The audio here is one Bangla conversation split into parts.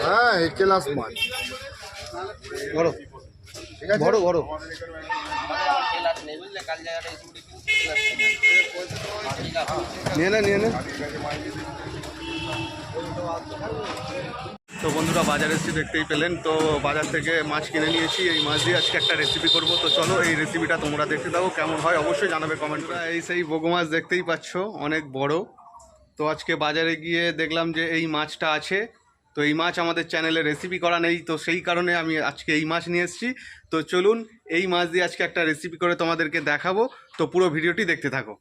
হ্যাঁ ক্লাস মাছ বড় ঠিক আছে বড় বড় নিয়ে নে নিয়ে নে। তো বন্ধুরা বাজার এসে দেখতেই পেলেন, তো বাজার থেকে মাছ কিনে নিয়েছি। এই মাছ দিয়ে আজকে একটা রেসিপি করব। তো চলো এই রেসিপিটা তোমরা দেখতে দাও, কেমন হয় অবশ্যই জানাবে কমেন্ট করে। এই সেই বগো মাছ দেখতেই পাচ্ছ, অনেক বড়। তো আজকে বাজারে গিয়ে দেখলাম যে এই মাছটা আছে। তো এই মাছ আমাদের চ্যানেলে রেসিপি করা নেই, তো সেই কারণে আমি আজকে এই মাছ নিয়ে এসেছি। তো চলুন এই মাছ দিয়ে আজকে একটা রেসিপি করে তোমাদেরকে দেখাবো। তো পুরো ভিডিওটি দেখতে থাকো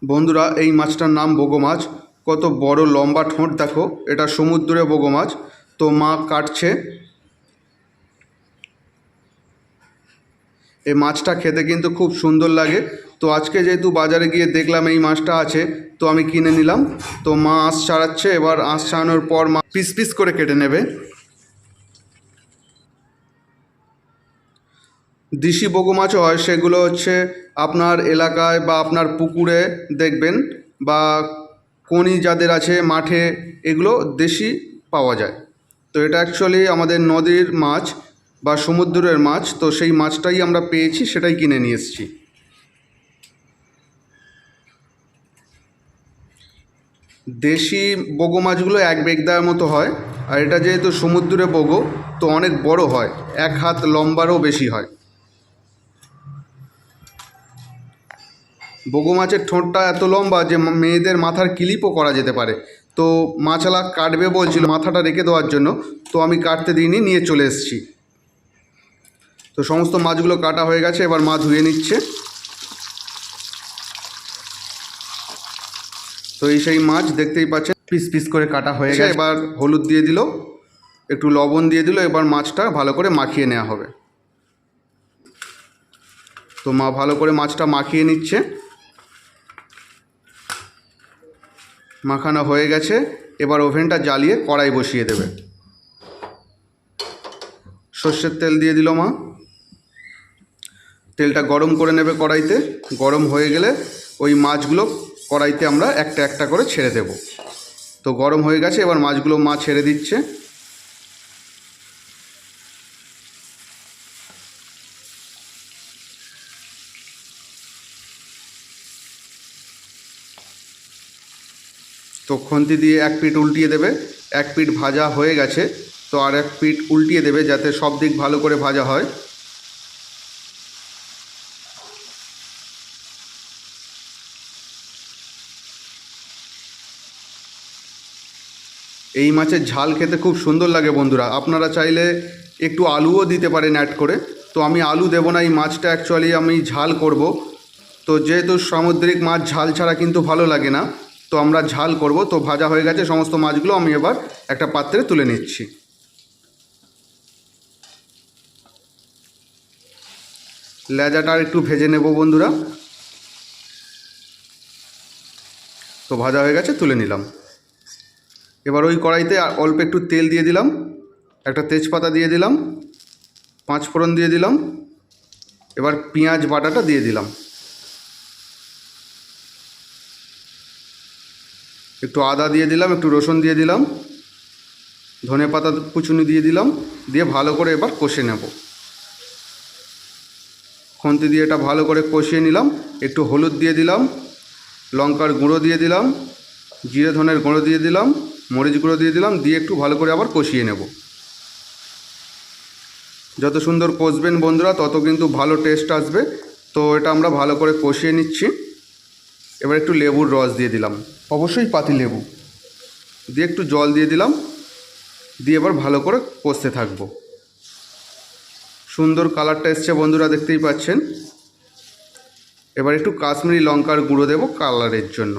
বন্ধুরা। এই মাছটার নাম বগো মাছ। কত বড় লম্বা ঠোঁট দেখো, এটা সমুদ্রে বগো মাছ। তো মা কাটছে। এই মাছটা খেতে কিন্তু খুব সুন্দর লাগে। তো আজকে যেহেতু বাজারে গিয়ে দেখলাম এই মাছটা আছে, তো আমি কিনে নিলাম। তো মা আঁশ ছাড়াচ্ছে, এবার আঁশ ছাড়ানোর পর মা পিস পিস করে কেটে নেবে। দেশি বগো মাছও হয়, সেগুলো হচ্ছে আপনার এলাকায় বা আপনার পুকুরে দেখবেন, বা কোনি যাদের আছে মাঠে, এগুলো দেশি পাওয়া যায়। তো এটা অ্যাকচুয়ালি আমাদের নদীর মাছ বা সমুদ্রের মাছ। তো সেই মাছটাই আমরা পেয়েছি, সেটাই কিনে নিয়ে এসেছি। দেশি বগো মাছগুলো এক বেগদার মতো হয়, আর এটা যেহেতু সমুদ্রে বগো, তো অনেক বড় হয়, 1 হাত লম্বারও বেশি হয়। বগো মাছের ঠোঁটটা এত লম্বা যে মেয়েদের মাথার ক্লিপও করা যেতে পারে। তো মাছালা কাটবে বলছিল মাথাটা রেখে দেওয়ার জন্য, তো আমি কাটতে দিইনি, নিয়ে চলে এসেছি। তো সমস্ত মাছগুলো কাটা হয়ে গেছে, এবার মা ধুয়ে নিচ্ছে। তো এই সেই মাছ দেখতেই পাচ্ছেন, পিস পিস করে কাটা হয়ে গেছে। এবার হলুদ দিয়ে দিল, একটু লবণ দিয়ে দিল, এবার মাছটা ভালো করে মাখিয়ে নেওয়া হবে। তো মা ভালো করে মাছটা মাখিয়ে নিচ্ছে। মাখানো হয়ে গেছে, এবার ওভেনটা জ্বালিয়ে কড়াই বসিয়ে দেবে। সর্ষের তেল দিয়ে দিল মা। তেলটা গরম করে নেবে কড়াইতে। গরম হয়ে গেলে ওই মাছগুলো কড়াইতে আমরা একটা একটা করে ছেড়ে দেব। তো গরম হয়ে গেছে, এবার মাছগুলো মা ছেড়ে দিচ্ছে। তো খন্তি দিয়ে এক পিঠ উল্টিয়ে দেবে। এক পিঠ ভাজা হয়ে গেছে, তো আর এক পিঠ উল্টিয়ে দেবে, যাতে সব দিক ভালো করে ভাজা হয়। এই মাছের ঝাল খেতে খুব সুন্দর লাগে বন্ধুরা। আপনারা চাইলে একটু আলুও দিতে পারেন অ্যাড করে। তো আমি আলু দেবো না, এই মাছটা অ্যাকচুয়ালি আমি ঝাল করব। তো যেহেতু সামুদ্রিক মাছ ঝাল ছাড়া কিন্তু ভালো লাগে না, তো আমরা ঝাল করব। তো ভাজা হয়ে গেছে সমস্ত মাছগুলো, আমি এবার একটা পাত্রে তুলে নিচ্ছি। লেজাটা একটু ভেজে নেব বন্ধুরা। তো ভাজা হয়ে গেছে, তুলে নিলাম। এবার ওই কড়াইতে অল্প একটু তেল দিয়ে দিলাম, একটা তেজপাতা দিয়ে দিলাম, 5 ফোড়ন দিয়ে দিলাম। এবার পেঁয়াজ বাটাটা দিয়ে দিলাম, একটু আদা দিয়ে দিলাম, একটু রসুন দিয়ে দিলাম, ধনে পাতা কুচুনি দিয়ে দিলাম। দিয়ে ভালো করে এবার কষে নেব। খুন্তি দিয়ে এটা ভালো করে কষিয়ে নিলাম। একটু হলুদ দিয়ে দিলাম, লঙ্কার গুঁড়ো দিয়ে দিলাম, জিরে ধনের গুঁড়ো দিয়ে দিলাম, মরিচ গুঁড়ো দিয়ে দিলাম। দিয়ে একটু ভালো করে আবার কষিয়ে নেব। যত সুন্দর কষবেন বন্ধুরা, তত কিন্তু ভালো টেস্ট আসবে। তো এটা আমরা ভালো করে কষিয়ে নিচ্ছি। এবার একটু লেবুর রস দিয়ে দিলাম, অবশ্যই পাতি লেবু দিয়ে একটু জল দিয়ে দিলাম। দিয়ে এবার ভালো করে কষতে থাকবো। সুন্দর কালারটা এসছে বন্ধুরা, দেখতেই পাচ্ছেন। এবার একটু কাশ্মীরি লঙ্কার গুঁড়ো দেব কালারের জন্য।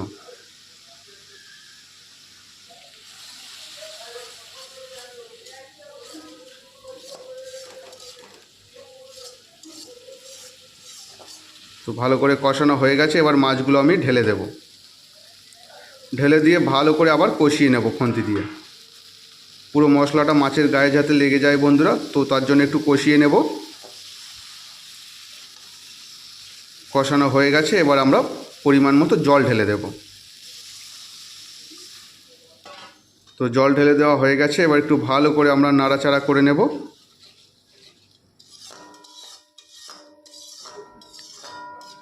তো ভালো করে কষানো হয়ে গেছে, এবার মাছগুলো আমি ঢেলে দেব। ঢেলে দিয়ে ভালো করে আবার কষিয়ে নেব খুন্তি দিয়ে। পুরো মশলাটা মাছের গায়ে যাতে লেগে যায় বন্ধুরা, তো তার জন্য একটু কষিয়ে নেব। কষানো হয়ে গেছে, এবার আমরা পরিমাণ মতো জল ঢেলে দেব। তো জল ঢেলে দেওয়া হয়ে গেছে, এবার একটু ভালো করে আমরা নাড়াচাড়া করে নেব।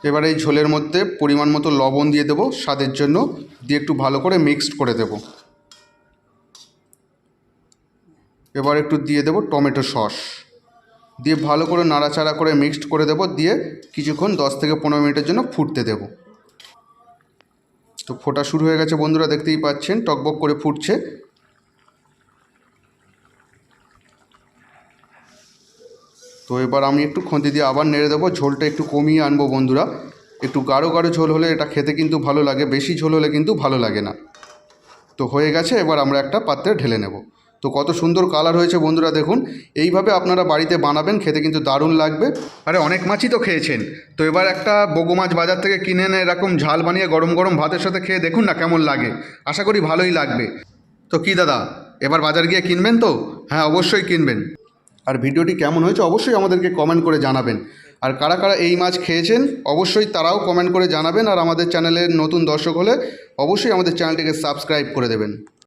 এবার এই ঝোলের মধ্যে পরিমাণ মতো লবণ দিয়ে দেবো স্বাদের জন্য, দিয়ে একটু ভালো করে মিক্সড করে দেব। এবার একটু দিয়ে দেব টমেটো সস, দিয়ে ভালো করে নাড়াচাড়া করে মিক্সড করে দেব, দিয়ে কিছুক্ষণ 10 থেকে 15 মিনিটের জন্য ফুটতে দেব। তো ফোটা শুরু হয়ে গেছে বন্ধুরা, দেখতেই পাচ্ছেন টকবক করে ফুটছে। তো এবার আমি একটু খুন্তি দিয়ে আবার নেড়ে দেবো, ঝোলটা একটু কমিয়ে আনবো বন্ধুরা। একটু গাঢ় গাঢ় ঝোল হলে এটা খেতে কিন্তু ভালো লাগে, বেশি ঝোল হলে কিন্তু ভালো লাগে না। তো হয়ে গেছে, এবার আমরা একটা পাত্রে ঢেলে নেব। তো কত সুন্দর কালার হয়েছে বন্ধুরা, দেখুন। এইভাবে আপনারা বাড়িতে বানাবেন, খেতে কিন্তু দারুণ লাগবে। আরে অনেক মাছই তো খেয়েছেন, তো এবার একটা বগো মাছ বাজার থেকে কিনে এনে এরকম ঝাল বানিয়ে গরম গরম ভাতের সাথে খেয়ে দেখুন না কেমন লাগে। আশা করি ভালোই লাগবে। তো কি দাদা, এবার বাজার গিয়ে কিনবেন তো? হ্যাঁ, অবশ্যই কিনবেন। আর ভিডিওটি কেমন হয়েছে অবশ্যই আমাদেরকে কমেন্ট করে জানাবেন। আর কারা কারা এই মাছ খেয়েছেন অবশ্যই তারাও কমেন্ট করে জানাবেন। আর আমাদের চ্যানেলের নতুন দর্শক হলে অবশ্যই আমাদের চ্যানেলটিকে সাবস্ক্রাইব করে দেবেন।